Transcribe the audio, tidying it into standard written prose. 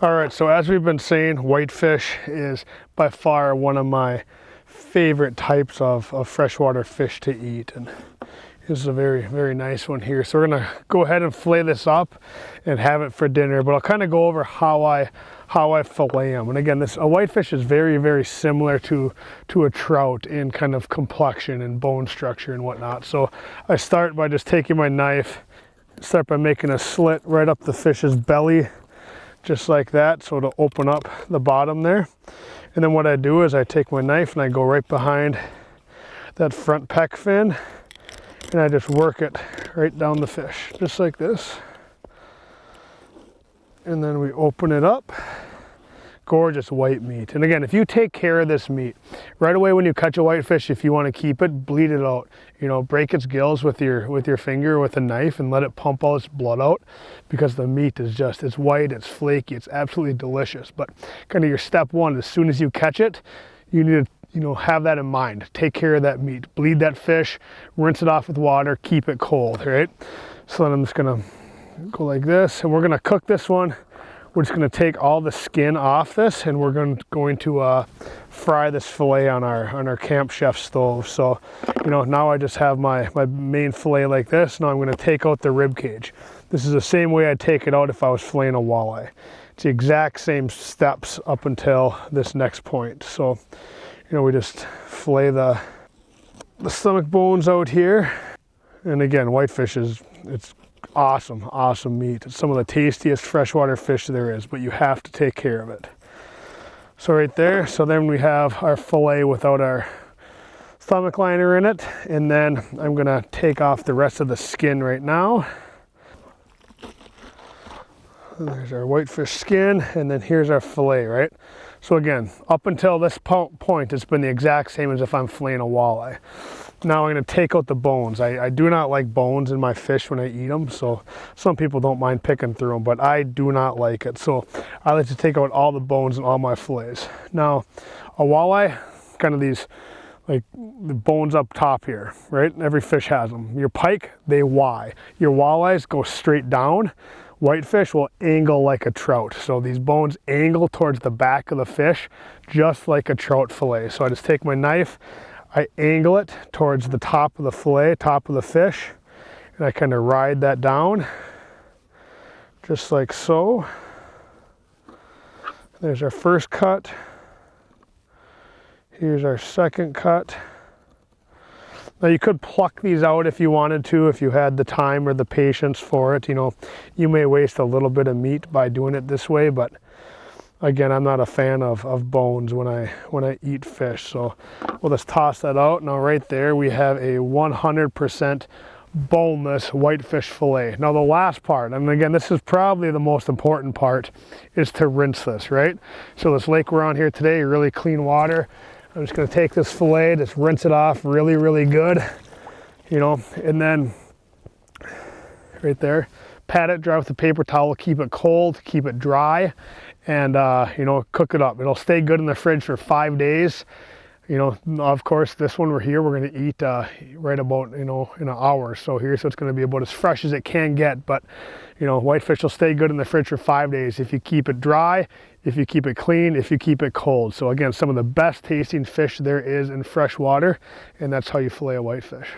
All right, so as we've been saying, whitefish is by far one of my favorite types of freshwater fish to eat. And this is a very, very nice one here. So we're gonna go ahead and fillet this up and have it for dinner, but I'll kind of go over how I fillet them. And again, a whitefish is very, very similar to a trout in kind of complexion and bone structure and whatnot. So I start by just taking my knife, start by making a slit right up the fish's belly, just like that, so to open up the bottom there. And then what I do is I take my knife and I go right behind that front pec fin, and I just work it right down the fish, just like this. And then we open it up. Gorgeous white meat. And again, if you take care of this meat right away when you catch a whitefish, if you want to keep it, bleed it out. You know, break its gills with your finger with a knife and let it pump all its blood out, because the meat is just, it's white, it's flaky, it's absolutely delicious. But kind of your step one, as soon as you catch it, you need to, you know, have that in mind. Take care of that meat, bleed that fish, rinse it off with water, keep it cold, right? So then I'm just gonna go like this, and we're gonna cook this one. We're just gonna take all the skin off this, and we're going to fry this fillet on our Camp Chef stove. So, you know, now I just have my main fillet like this. Now I'm gonna take out the rib cage. This is the same way I'd take it out if I was filleting a walleye. It's the exact same steps up until this next point. So, you know, we just fillet the stomach bones out here. And again, whitefish it's awesome meat. It's some of the tastiest freshwater fish there is, but you have to take care of it. So right there, so then we have our fillet without our stomach liner in it. And then I'm gonna take off the rest of the skin right now. And there's our whitefish skin, and then here's our fillet, right? So again, up until this point, it's been the exact same as if I'm filleting a walleye. Now I'm gonna take out the bones. I do not like bones in my fish when I eat them, so some people don't mind picking through them, but I do not like it. So I like to take out all the bones in all my fillets. Now, a walleye, kind of these, like the bones up top here, right? Every fish has them. Your pike, they Y. Your walleyes go straight down. Whitefish will angle like a trout. So these bones angle towards the back of the fish, just like a trout fillet. So I just take my knife, I angle it towards the top of the fillet, top of the fish, and I kind of ride that down, just like so. There's our first cut. Here's our second cut. Now you could pluck these out if you wanted to, if you had the time or the patience for it. You know, you may waste a little bit of meat by doing it this way, but again, I'm not a fan of bones when I eat fish. So we'll just toss that out. Now right there we have a 100% boneless whitefish fillet. Now the last part, and again, this is probably the most important part, is to rinse this, right? So this lake we're on here today, really clean water. I'm just gonna take this fillet, just rinse it off really, really good, you know, and then right there, pat it dry with a paper towel, keep it cold, keep it dry, and you know, cook it up. It'll stay good in the fridge for 5 days. You know, of course, this one we're gonna eat right about, you know, in an hour or so here, so it's gonna be about as fresh as it can get. But you know, whitefish will stay good in the fridge for 5 days if you keep it dry, if you keep it clean, if you keep it cold. So again, some of the best tasting fish there is in fresh water, and that's how you fillet a whitefish.